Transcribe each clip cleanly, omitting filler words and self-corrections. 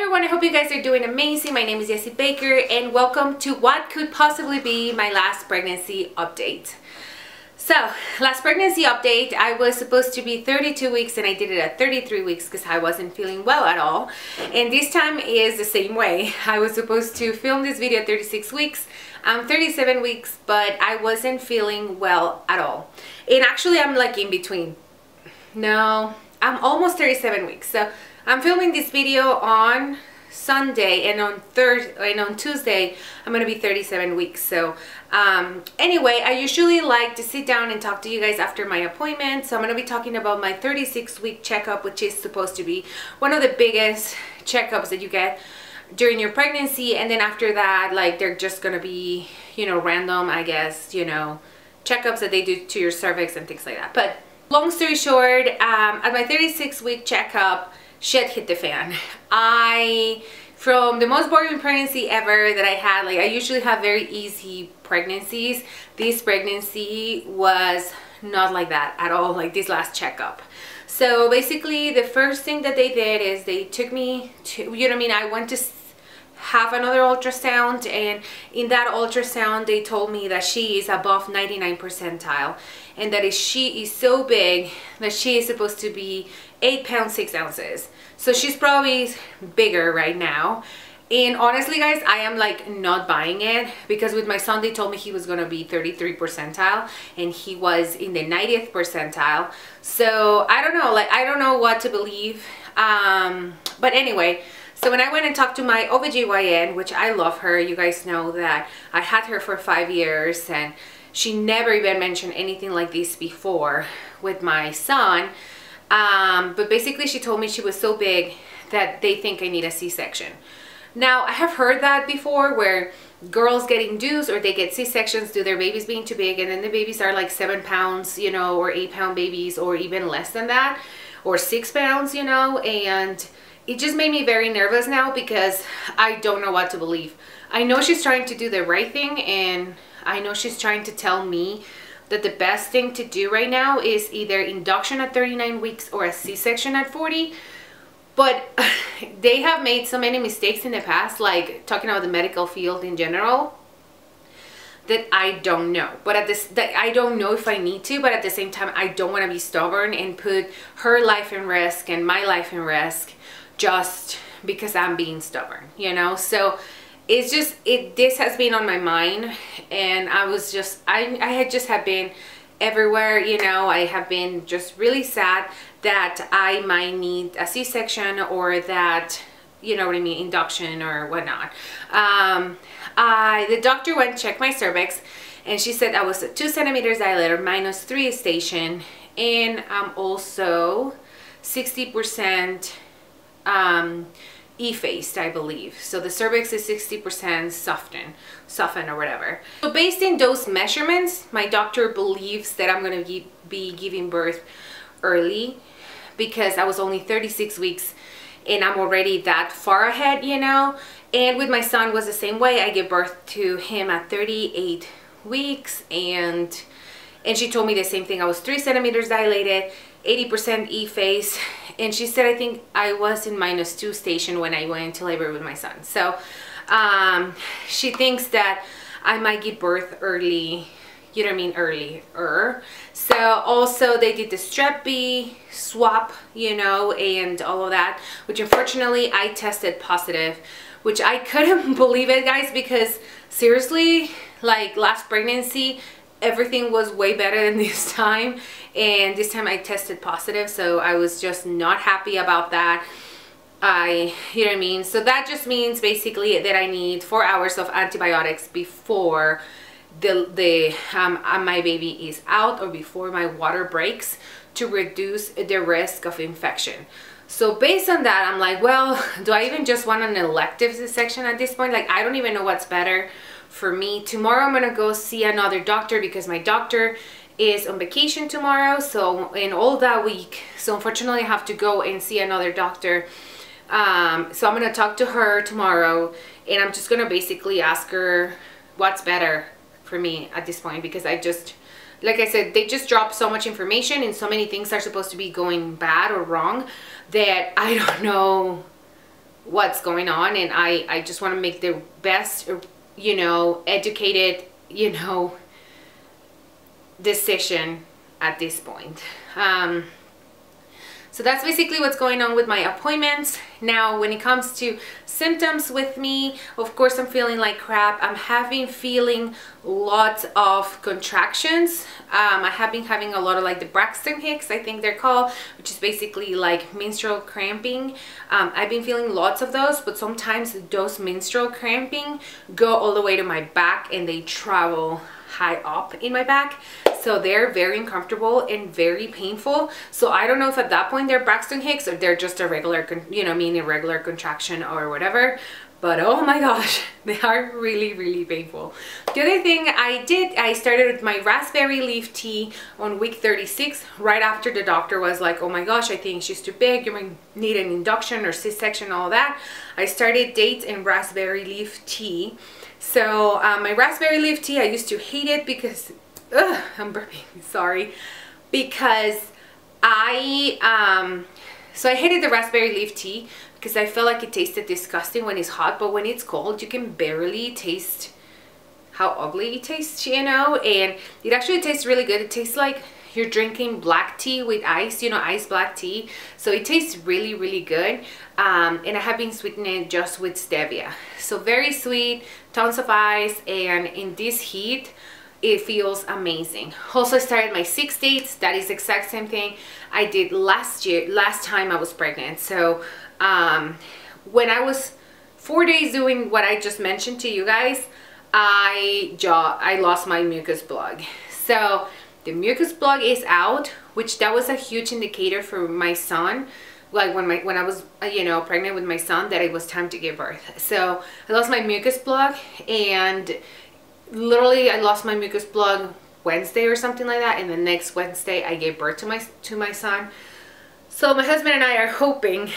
everyone, I hope you guys are doing amazing. My name is YessyBaker and welcome to what could possibly be my last pregnancy update. So, last pregnancy update, I was supposed to be 32 weeks and I did it at 33 weeks because I wasn't feeling well at all. And this time is the same way. I was supposed to film this video at 36 weeks. I'm 37 weeks, but I wasn't feeling well at all. And actually, I'm like in between. No, I'm almost 37 weeks. So, I'm filming this video on Sunday, and on Tuesday I'm gonna be 37 weeks. So anyway, I usually like to sit down and talk to you guys after my appointment. So I'm gonna be talking about my 36-week checkup, which is supposed to be one of the biggest checkups that you get during your pregnancy. And then after that, like, they're just gonna be, you know, random, I guess, you know, checkups that they do to your cervix and things like that. But long story short, at my 36-week checkup, shit hit the fan. From the most boring pregnancy ever that I had, like, I usually have very easy pregnancies. This pregnancy was not like that at all, like this last checkup. So basically, the first thing that they did is they took me to, you know what I mean, I went to have another ultrasound, and in that ultrasound they told me that she is above 99 percentile, and that she is so big that she is supposed to be 8 pounds 6 ounces. So she's probably bigger right now. And honestly, guys, I am like not buying it, because with my son they told me he was gonna be 33 percentile and he was in the 90th percentile. So I don't know, like, I don't know what to believe. But anyway, so when I went and talked to my OBGYN, which I love her, you guys know that I had her for 5 years and she never even mentioned anything like this before with my son. But basically she told me she was so big that they think I need a C-section. Now, I have heard that before, where girls get induced or they get C-sections due to their babies being too big, and then the babies are like 7 pounds, you know, or 8-pound babies, or even less than that, or 6 pounds, you know. And it just made me very nervous now, because I don't know what to believe. I know she's trying to do the right thing, and I know she's trying to tell me that the best thing to do right now is either induction at 39 weeks or a C-section at 40. But they have made so many mistakes in the past, like talking about the medical field in general, that I don't know. But I don't know if I need to, but at the same time, I don't want to be stubborn and put her life in risk and my life in risk just because I'm being stubborn, you know? So it's just, this has been on my mind, and I had been everywhere, you know. I have been just really sad that I might need a C-section, or that, you know what I mean, induction or whatnot. The doctor went and checked my cervix, and she said I was 2 centimeters dilator, -3 station, and I'm also 60% effaced, I believe. So the cervix is 60% softened or whatever. So based in those measurements, my doctor believes that I'm going to be giving birth early, because I was only 36 weeks and I'm already that far ahead, you know. And with my son was the same way. I gave birth to him at 38 weeks, and she told me the same thing. I was 3 centimeters dilated, 80% E-phase, and she said I think I was in -2 station when I went into labor with my son. So she thinks that I might give birth early, you know what I mean, earlier. So also they did the strep B swab, you know, and all of that, which unfortunately I tested positive, which I couldn't believe it, guys, because seriously, like last pregnancy, everything was way better than this time, and this time I tested positive, so I was just not happy about that. You know what I mean? So that just means basically that I need 4 hours of antibiotics before my baby is out, or before my water breaks, to reduce the risk of infection. So based on that, I'm like, well, do I even just want an elective C-section at this point? Like, I don't even know what's better for me. Tomorrow I'm gonna go see another doctor, because my doctor is on vacation tomorrow, so in all that week. So unfortunately I have to go and see another doctor. So I'm gonna talk to her tomorrow, and I'm just gonna basically ask her what's better for me at this point, because I just, like I said, they just dropped so much information, and so many things are supposed to be going bad or wrong, that I don't know what's going on, and I just want to make the best, you know, educated, you know, decision at this point. So that's basically what's going on with my appointments. Now, when it comes to symptoms with me, of course, I'm feeling like crap. I'm feeling lots of contractions. I have been having a lot of like the Braxton Hicks, I think they're called, which is basically like menstrual cramping. I've been feeling lots of those, but sometimes those menstrual cramping go all the way to my back and they travel high up in my back, so they're very uncomfortable and very painful. So I don't know if at that point they're Braxton Hicks or they're just a regular, you know, mean a regular contraction or whatever, but oh my gosh, they are really, really painful. The other thing I started my raspberry leaf tea on week 36, right after the doctor was like, oh my gosh, I think she's too big, you might need an induction or C-section, all that. I started dates and raspberry leaf tea. So my raspberry leaf tea, I used to hate it because, I'm burping, sorry, because so I hated the raspberry leaf tea because I felt like it tasted disgusting when it's hot, but when it's cold, you can barely taste how ugly it tastes, you know, and it actually tastes really good. It tastes like you're drinking black tea with ice, you know, iced black tea. So it tastes really, really good. And I have been sweetening it just with stevia. So very sweet, tons of ice, and in this heat, it feels amazing. Also, I started my 6 dates. That is the exact same thing I did last time I was pregnant. So when I was 4 days doing what I just mentioned to you guys, I lost my mucus plug. So the mucus plug is out, which that was a huge indicator for my son. Like when I was, you know, pregnant with my son, that it was time to give birth. So I lost my mucus plug, and literally I lost my mucus plug Wednesday or something like that, and the next Wednesday I gave birth to my son. So my husband and I are hoping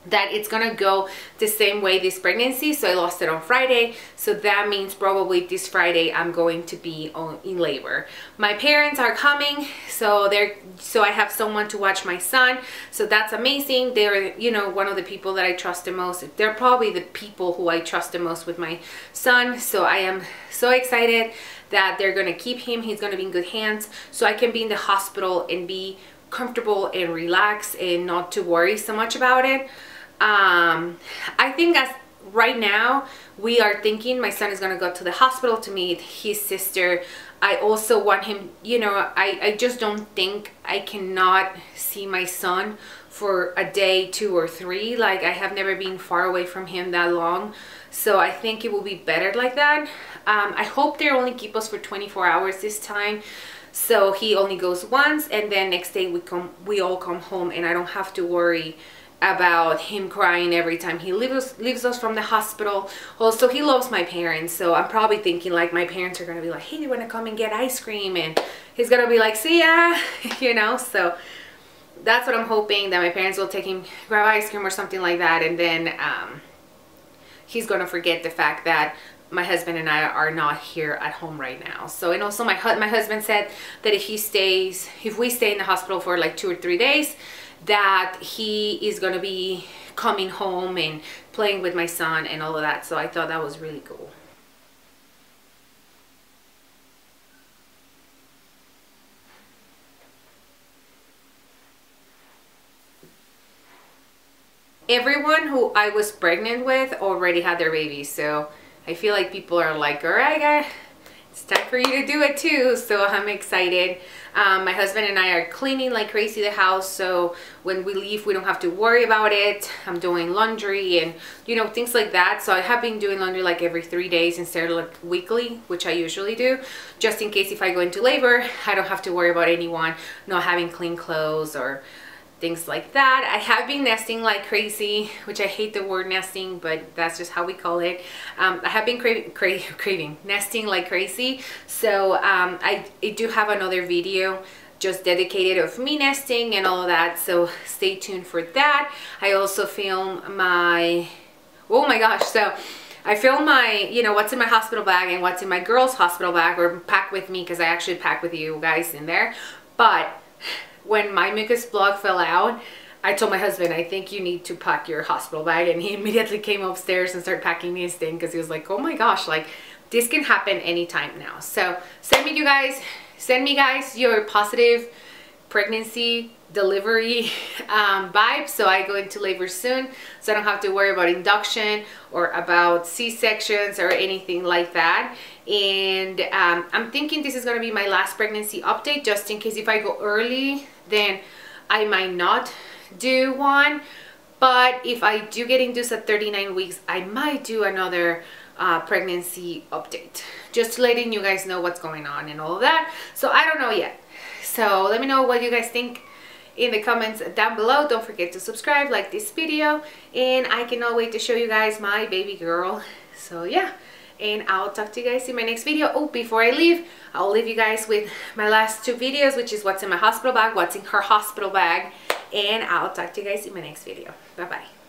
that it's gonna go the same way this pregnancy. So I lost it on Friday, so that means probably this Friday I'm going to be in labor. My parents are coming, so I have someone to watch my son, so that's amazing. They're, you know, one of the people that I trust the most. They're probably the people who I trust the most with my son, so I am so excited that they're gonna keep him. He's gonna be in good hands, so I can be in the hospital and be comfortable and relaxed and not to worry so much about it. I think as right now we are thinking my son is going to go to the hospital to meet his sister. I also want him, you know, I just don't think I cannot see my son for a day, 2 or 3. Like, I have never been far away from him that long, so I think it will be better like that. I hope they only keep us for 24 hours this time, so he only goes once, and then next day we all come home, and I don't have to worry about him crying every time he leaves us from the hospital. Also, he loves my parents, so I'm probably thinking like my parents are gonna be like, hey, do you want to come and get ice cream? And he's gonna be like, see ya, you know. So that's what I'm hoping, that my parents will take him grab ice cream or something like that, and then he's gonna forget the fact that my husband and I are not here at home right now. So, and also my husband said that if we stay in the hospital for like 2 or 3 days, that he is going to be coming home and playing with my son and all of that. So I thought that was really cool. Everyone who I was pregnant with already had their babies, so I feel like people are like, all right, guys, it's time for you to do it too. So I'm excited. My husband and I are cleaning like crazy the house, so when we leave we don't have to worry about it. I'm doing laundry and, you know, things like that. So I have been doing laundry like every 3 days instead of like weekly, which I usually do, just in case if I go into labor I don't have to worry about anyone not having clean clothes or things like that. I have been nesting like crazy, which I hate the word nesting, but that's just how we call it. I have been craving nesting like crazy. So I do have another video just dedicated of me nesting and all of that, so stay tuned for that. I also film my, oh my gosh, so I film my, you know, what's in my hospital bag and what's in my girl's hospital bag, or pack with me, because I actually pack with you guys in there. But when my mucus plug fell out, I told my husband, I think you need to pack your hospital bag, and he immediately came upstairs and started packing his thing because he was like, oh my gosh, like this can happen anytime now. So send me guys your positive pregnancy delivery vibes, so I go into labor soon, so I don't have to worry about induction or about C-sections or anything like that. And I'm thinking this is going to be my last pregnancy update, just in case if I go early then I might not do one, but if I do get induced at 39 weeks I might do another pregnancy update, just letting you guys know what's going on and all of that. So I don't know yet, so let me know what you guys think in the comments down below. Don't forget to subscribe, like this video, and I cannot wait to show you guys my baby girl. So yeah, and I'll talk to you guys in my next video. Oh, before I leave, I'll leave you guys with my last 2 videos, which is what's in my hospital bag, what's in her hospital bag, and I'll talk to you guys in my next video. Bye bye.